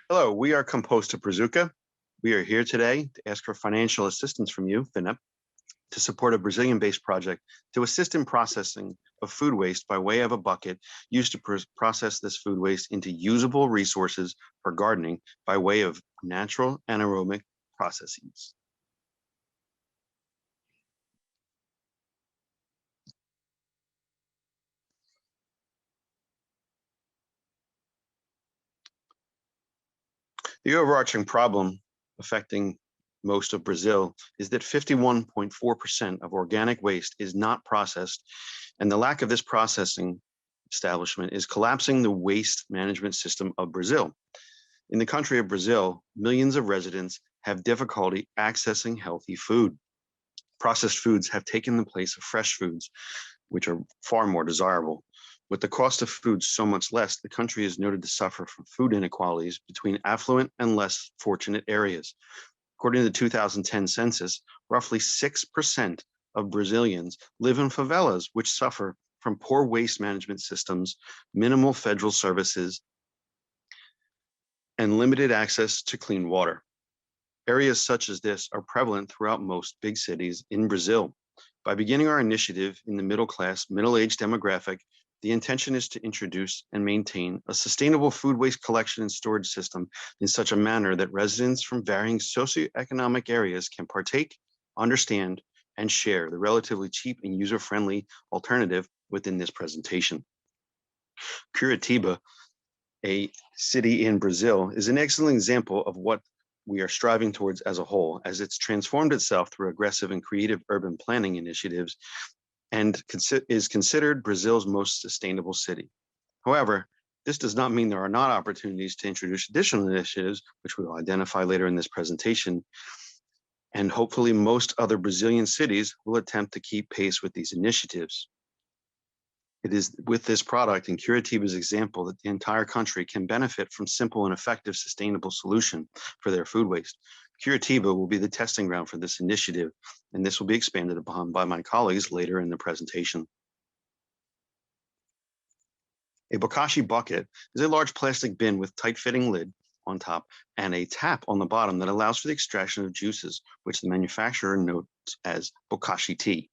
Hello, we are Composta Brazuca. We are here today to ask for financial assistance from you, FINEP, to support a Brazilian-based project to assist in processing of food waste by way of a bucket used to process this food waste into usable resources for gardening by way of natural anaerobic processes. The overarching problem affecting most of Brazil is that 51.4% of organic waste is not processed, and the lack of this processing establishment is collapsing the waste management system of Brazil. In the country of Brazil, millions of residents have difficulty accessing healthy food. Processed foods have taken the place of fresh foods, which are far more desirable. With the cost of food so much less, the country is noted to suffer from food inequalities between affluent and less fortunate areas. According to the 2010 census, roughly 6% of Brazilians live in favelas, which suffer from poor waste management systems, minimal federal services, and limited access to clean water. Areas such as this are prevalent throughout most big cities in Brazil. By beginning our initiative in the middle-class, middle-aged demographic, the intention is to introduce and maintain a sustainable food waste collection and storage system in such a manner that residents from varying socioeconomic areas can partake, understand, and share the relatively cheap and user-friendly alternative within this presentation. Curitiba, a city in Brazil, is an excellent example of what we are striving towards as a whole, as it's transformed itself through aggressive and creative urban planning initiatives and is considered Brazil's most sustainable city. However, this does not mean there are not opportunities to introduce additional initiatives, which we will identify later in this presentation. And hopefully most other Brazilian cities will attempt to keep pace with these initiatives. It is with this product and Curitiba's example that the entire country can benefit from simple and effective sustainable solution for their food waste. Curitiba will be the testing ground for this initiative, and this will be expanded upon by my colleagues later in the presentation. A bokashi bucket is a large plastic bin with tight-fitting lid on top and a tap on the bottom that allows for the extraction of juices, which the manufacturer notes as bokashi tea,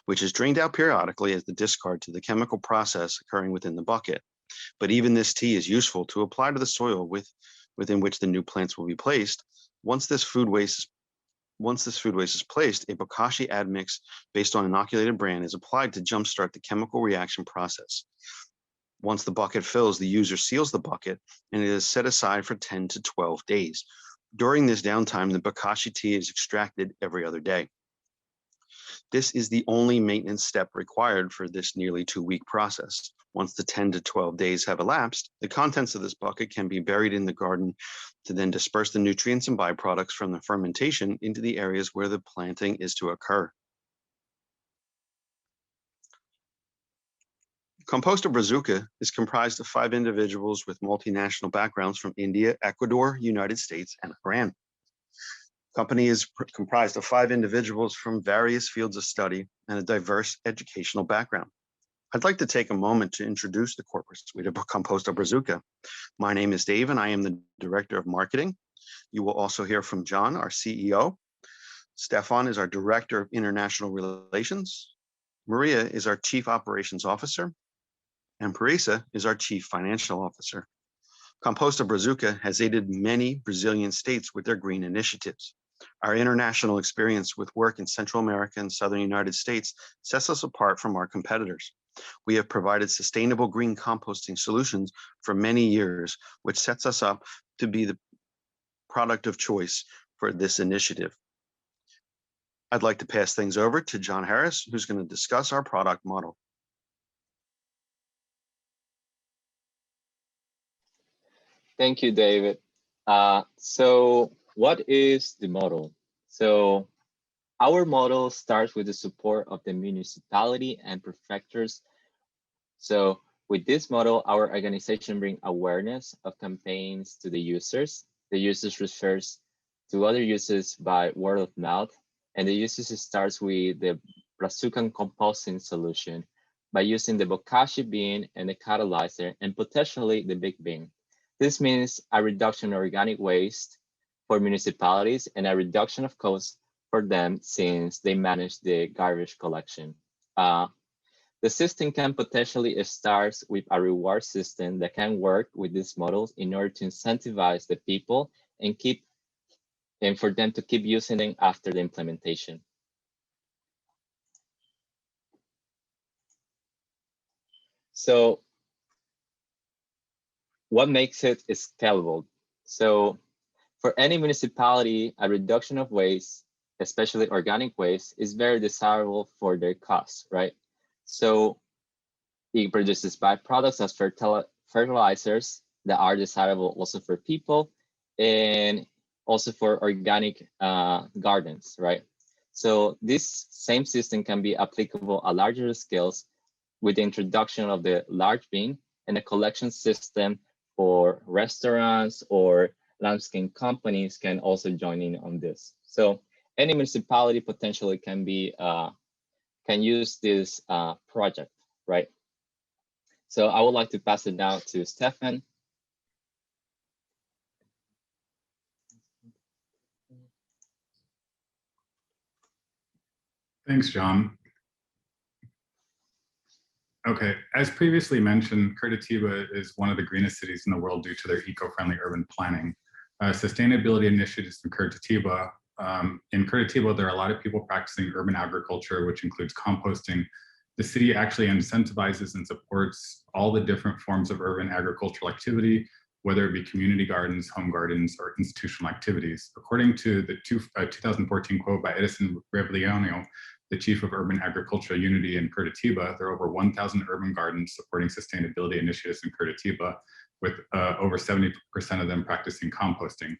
which is drained out periodically as the discard to the chemical process occurring within the bucket. But even this tea is useful to apply to the soil within which the new plants will be placed. Once this food waste is placed, a bokashi admix based on inoculated bran is applied to jumpstart the chemical reaction process. Once the bucket fills, the user seals the bucket and it is set aside for 10 to 12 days. During this downtime, the bokashi tea is extracted every other day. This is the only maintenance step required for this nearly 2-week process. Once the 10 to 12 days have elapsed, the contents of this bucket can be buried in the garden to then disperse the nutrients and byproducts from the fermentation into the areas where the planting is to occur. Composta Brazuca is comprised of 5 individuals with multinational backgrounds from India, Ecuador, United States, and Iran. Company is comprised of 5 individuals from various fields of study and a diverse educational background. I'd like to take a moment to introduce the corporate suite of Composta Brazuca. My name is Dave, and I am the Director of Marketing. You will also hear from John, our CEO. Stefan is our Director of International Relations. Maria is our Chief Operations Officer. And Parisa is our Chief Financial Officer. Composta Brazuca has aided many Brazilian states with their green initiatives. Our international experience with work in Central America and Southern United States sets us apart from our competitors. We have provided sustainable green composting solutions for many years, which sets us up to be the product of choice for this initiative. I'd like to pass things over to John Harris, who's going to discuss our product model. Thank you, David. So what is the model? So our model starts with the support of the municipality and prefectures. So with this model, our organization brings awareness of campaigns to the users. The users refers to other users by word of mouth, and the users starts with the Brazuca composting solution by using the bokashi bin and the catalyzer and potentially the big bin. This means a reduction in organic waste for municipalities and a reduction of costs for them since they manage the garbage collection. The system can potentially start with a reward system that can work with these models in order to incentivize the people and for them to keep using them after the implementation. So what makes it scalable? So for any municipality, a reduction of waste, especially organic waste, is very desirable for their costs, right? So it produces byproducts as fertilizers that are desirable also for people and also for organic gardens, right? So this same system can be applicable at larger scales with the introduction of the large bin and a collection system for restaurants or landscape companies can also join in on this. So any municipality potentially can use this project, right? So I would like to pass it now to Stefan. Thanks, John. Okay, as previously mentioned, Curitiba is one of the greenest cities in the world due to their eco-friendly urban planning. Sustainability initiatives in Curitiba. There are a lot of people practicing urban agriculture, which includes composting. The city actually incentivizes and supports all the different forms of urban agricultural activity, whether it be community gardens, home gardens, or institutional activities. According to the 2014 quote by Edison Revellino, the chief of urban agricultural unity in Curitiba, there are over 1,000 urban gardens supporting sustainability initiatives in Curitiba, with over 70% of them practicing composting.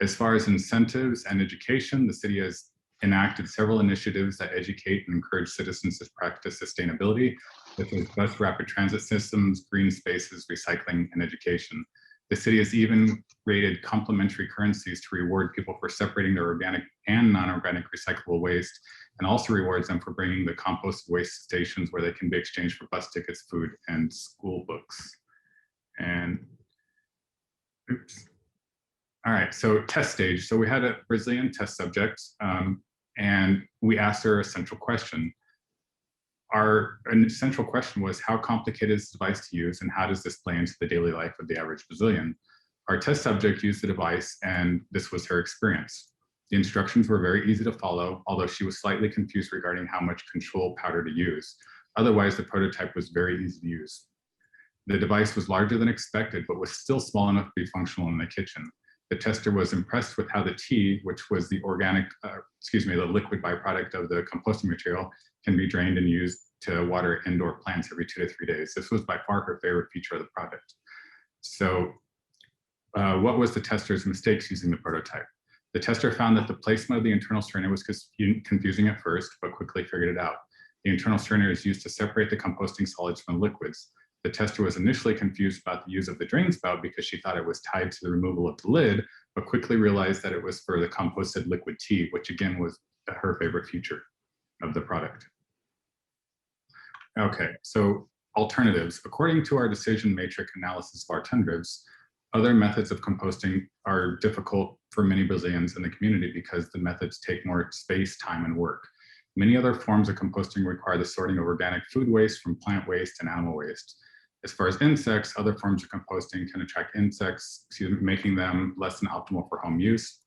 As far as incentives and education, the city has enacted several initiatives that educate and encourage citizens to practice sustainability, such as bus rapid transit systems, green spaces, recycling, and education. The city has even created complementary currencies to reward people for separating their organic and non-organic recyclable waste, and also rewards them for bringing the compost waste stations where they can be exchanged for bus tickets, food, and school books. And oops. All right, so test stage. So we had a Brazilian test subject, and we asked her a central question. Our central question was, how complicated is the device to use, and how does this play into the daily life of the average Brazilian? Our test subject used the device, and this was her experience. The instructions were very easy to follow, although she was slightly confused regarding how much control powder to use. Otherwise, the prototype was very easy to use. The device was larger than expected, but was still small enough to be functional in the kitchen. The tester was impressed with how the tea, which was the the liquid byproduct of the composting material, can be drained and used to water indoor plants every 2 to 3 days. This was by far her favorite feature of the product. So what was the tester's mistakes using the prototype? The tester found that the placement of the internal strainer was confusing at first, but quickly figured it out. The internal strainer is used to separate the composting solids from the liquids. The tester was initially confused about the use of the drain spout because she thought it was tied to the removal of the lid, but quickly realized that it was for the composted liquid tea, which again was her favorite feature of the product. Okay, so alternatives. According to our decision matrix analysis of our tenders, other methods of composting are difficult for many Brazilians in the community because the methods take more space, time, and work. Many other forms of composting require the sorting of organic food waste from plant waste and animal waste. As far as insects, other forms of composting can attract insects, making them less than optimal for home use,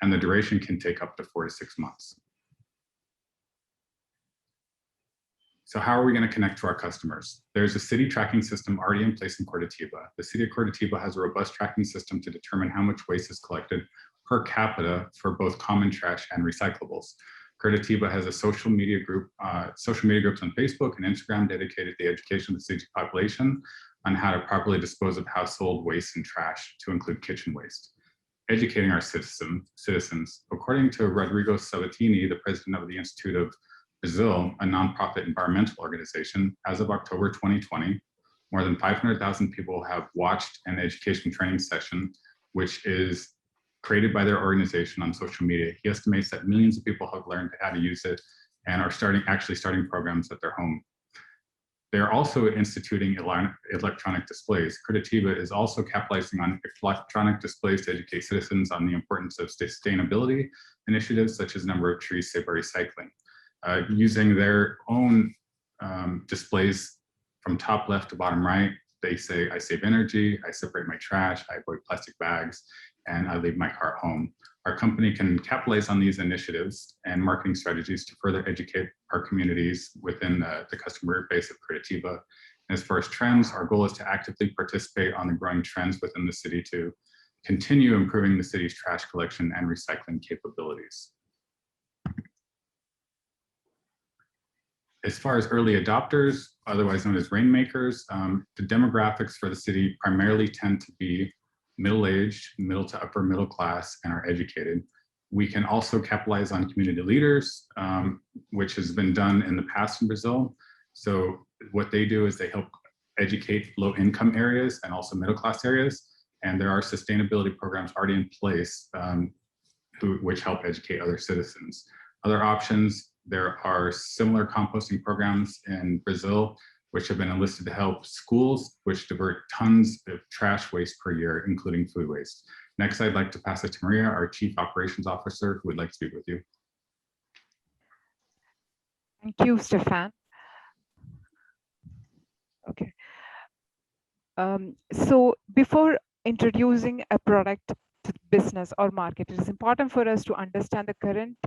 and the duration can take up to 4 to 6 months. So how are we going to connect to our customers? There's a city tracking system already in place in Curitiba. The city of Curitiba has a robust tracking system to determine how much waste is collected per capita for both common trash and recyclables. Curitiba has a social media groups on Facebook and Instagram dedicated to the education of the city's population on how to properly dispose of household waste and trash, to include kitchen waste. Educating our citizens. According to Rodrigo Sabatini, the president of the Institute of Brazil, a nonprofit environmental organization, as of October 2020, more than 500,000 people have watched an education training session, which is created by their organization on social media. He estimates that millions of people have learned how to use it and are actually starting programs at their home. They're also instituting electronic displays. Curitiba is also capitalizing on electronic displays to educate citizens on the importance of sustainability initiatives, such as number of trees saved by recycling. Using their own displays from top left to bottom right, they say, I save energy, I separate my trash, I avoid plastic bags, and I leave my car at home. Our company can capitalize on these initiatives and marketing strategies to further educate our communities within the customer base of Curitiba. And as far as trends, our goal is to actively participate on the growing trends within the city to continue improving the city's trash collection and recycling capabilities. As far as early adopters, otherwise known as rainmakers, the demographics for the city primarily tend to be middle-aged, middle to upper middle class, and are educated. We can also capitalize on community leaders, which has been done in the past in Brazil. So what they do is they help educate low-income areas and also middle-class areas. And there are sustainability programs already in place which help educate other citizens. Other options, there are similar composting programs in Brazil, which have been enlisted to help schools, which divert tons of trash waste per year, including food waste. Next, I'd like to pass it to Maria, our Chief Operations Officer, who would like to speak with you. Thank you, Stefan. Okay. So before introducing a product to business or market, it is important for us to understand the current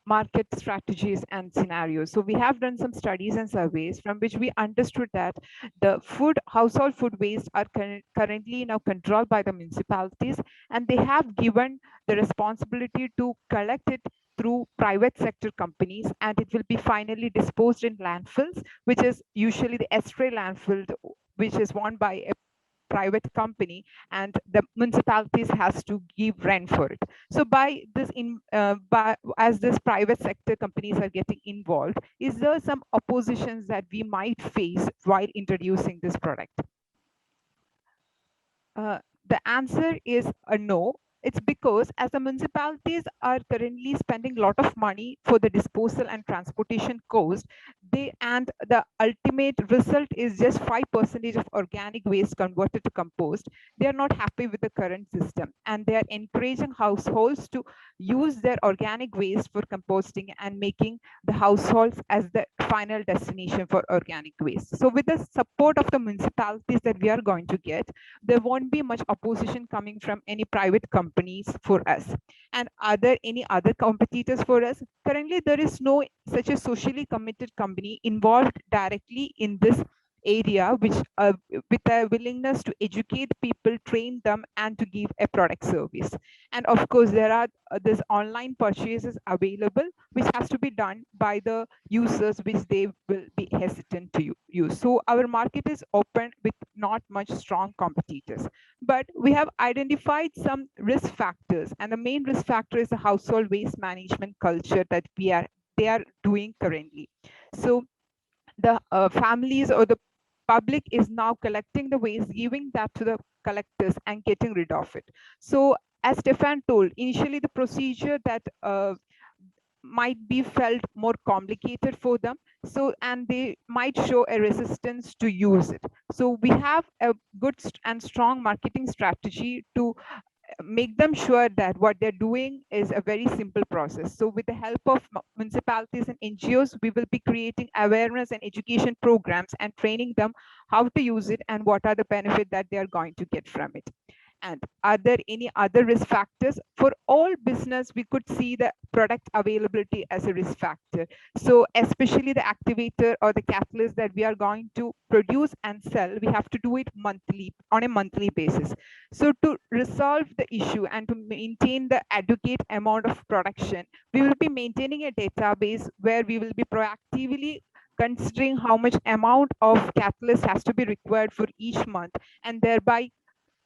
market strategies and scenarios. So we have done some studies and surveys from which we understood that the household food waste are currently now controlled by the municipalities, and they have given the responsibility to collect it through private sector companies, and it will be finally disposed in landfills, which is usually the Estray landfill, which is owned by a private company, and the municipalities has to give rent for it. So by this as this private sector companies are getting involved, is there some oppositions that we might face while introducing this product? The answer is a no. It's because as the municipalities are currently spending a lot of money for the disposal and transportation cost, and the ultimate result is just 5% of organic waste converted to compost. They are not happy with the current system, and they are encouraging households to use their organic waste for composting and making the households as the final destination for organic waste. So with the support of the municipalities that we are going to get, there won't be much opposition coming from any private companies for us. And are there any other competitors for us? Currently, there is no such a socially committed company involved directly in this area, which with a willingness to educate people, train them, and to give a product service. And of course, there are this online purchases available, which has to be done by the users, which they will be hesitant to use. So our market is open with not much strong competitors, but we have identified some risk factors, and the main risk factor is the household waste management culture that they are doing currently. So the families or the public is now collecting the waste, giving that to the collectors and getting rid of it. So as Stefan told, initially the procedure that might be felt more complicated for them, so and they might show a resistance to use it. So we have a good and strong marketing strategy to make them sure that what they're doing is a very simple process. So with the help of municipalities and NGOs, we will be creating awareness and education programs and training them how to use it and what are the benefits that they are going to get from it. And are there any other risk factors? For all business, we could see the product availability as a risk factor. So especially the activator or the catalyst that we are going to produce and sell, we have to do it on a monthly basis. So to resolve the issue and to maintain the adequate amount of production, we will be maintaining a database where we will be proactively considering how much amount of catalyst has to be required for each month, and thereby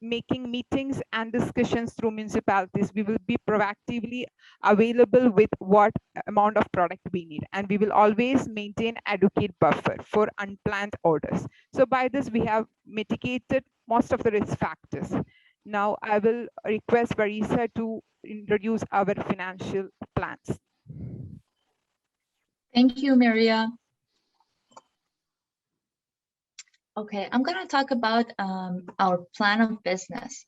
making meetings and discussions through municipalities. We will be proactively available with what amount of product we need, and we will always maintain adequate buffer for unplanned orders. So by this, we have mitigated most of the risk factors. Now I will request Barisa to introduce our financial plans. Thank you, Maria. Okay, I'm going to talk about our plan of business.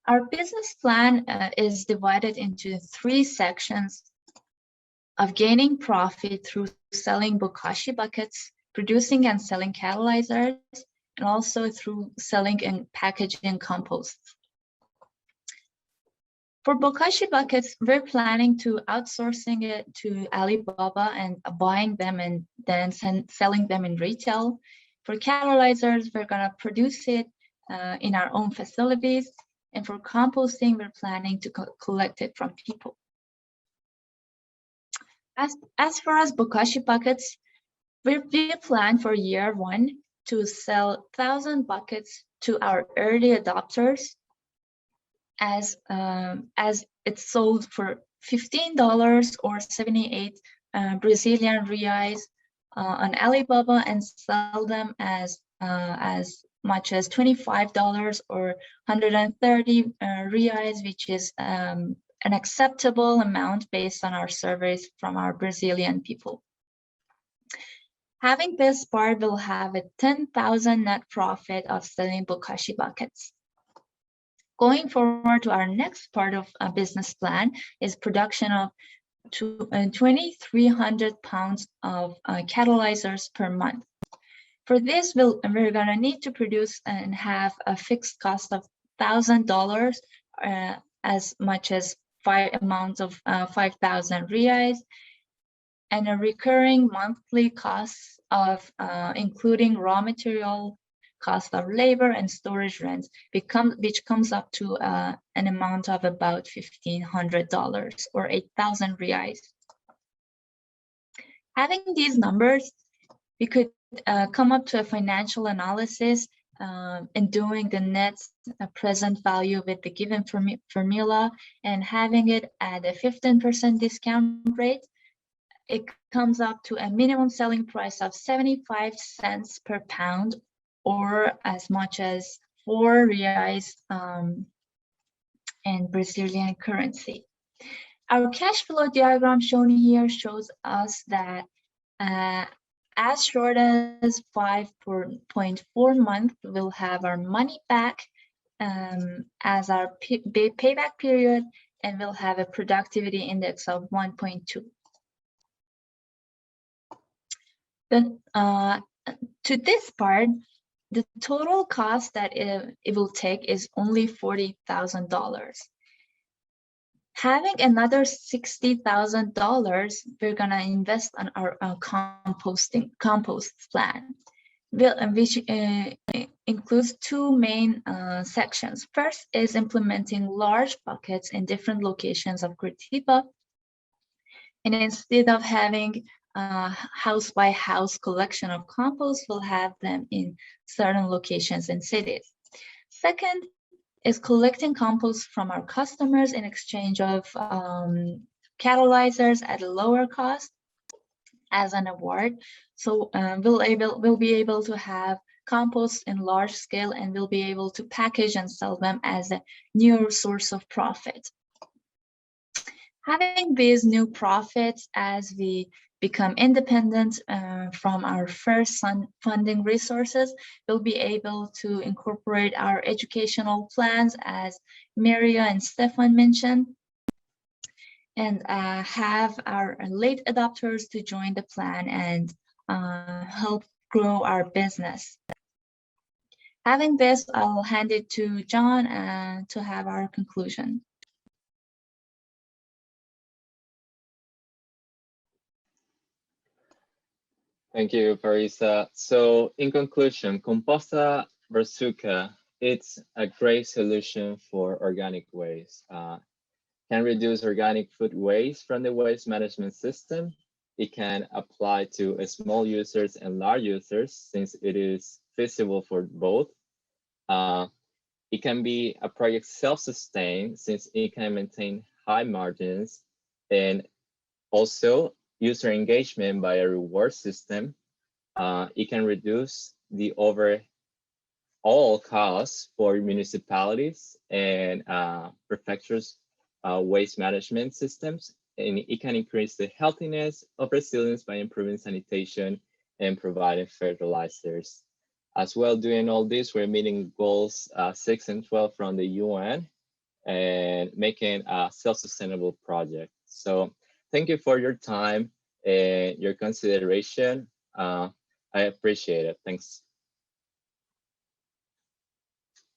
Our business plan is divided into 3 sections of gaining profit through selling bokashi buckets, producing and selling catalyzers, and also through selling and packaging compost. For bokashi buckets, we're planning to outsourcing it to Alibaba and buying them and then selling them in retail. For catalyzers, we're gonna produce it in our own facilities. And for composting, we're planning to collect it from people. As far as bokashi buckets, we plan for year 1 to sell 1,000 buckets to our early adopters as it's sold for $15 or 78 Brazilian reais on Alibaba, and sell them as much as $25 or 130 reais, which is an acceptable amount based on our surveys from our Brazilian people. Having this part, will have a 10,000 net profit of selling bokashi buckets. Going forward to our next part of a business plan is production of 2,300 pounds of catalyzers per month. For this, we're gonna need to produce and have a fixed cost of $1,000, as much as 5,000 reais, and a recurring monthly cost of including raw material, cost of labor, and storage rents, which comes up to an amount of about $1,500 or 8,000 reais. Having these numbers, we could come up to a financial analysis and doing the net present value with the given formula, and having it at a 15% discount rate. It comes up to a minimum selling price of 75 cents per pound, or as much as 4 reais in Brazilian currency. Our cash flow diagram shown here shows us that as short as 5.4 months, we'll have our money back as our payback period, and we'll have a productivity index of 1.2. Then to this part, the total cost that it will take is only $40,000. Having another $60,000, we're gonna invest on our compost plan, which includes 2 main sections. First is implementing large buckets in different locations of Curitiba, and instead of having house by house collection of compost, we'll have them in certain locations in cities. Second is collecting compost from our customers in exchange of catalyzers at a lower cost as an award. So we'll be able to have compost in large scale, and we'll be able to package and sell them as a new source of profit. Having these new profits as we become independent from our first funding resources, we'll be able to incorporate our educational plans, as Maria and Stefan mentioned, and have our late adopters to join the plan and help grow our business. Having this, I'll hand it to John to have our conclusion. Thank you, Parisa. So in conclusion, Composta Brazuca, it's a great solution for organic waste. Can reduce organic food waste from the waste management system. It can apply to small users and large users, since it is feasible for both. It can be a project self-sustained, since it can maintain high margins, and also user engagement by a reward system. It can reduce the overall costs for municipalities and prefectures' waste management systems, and it can increase the healthiness of resilience by improving sanitation and providing fertilizers. As well, doing all this, we're meeting goals 6 and 12 from the UN and making a self-sustainable project. So thank you for your time and your consideration. I appreciate it. Thanks.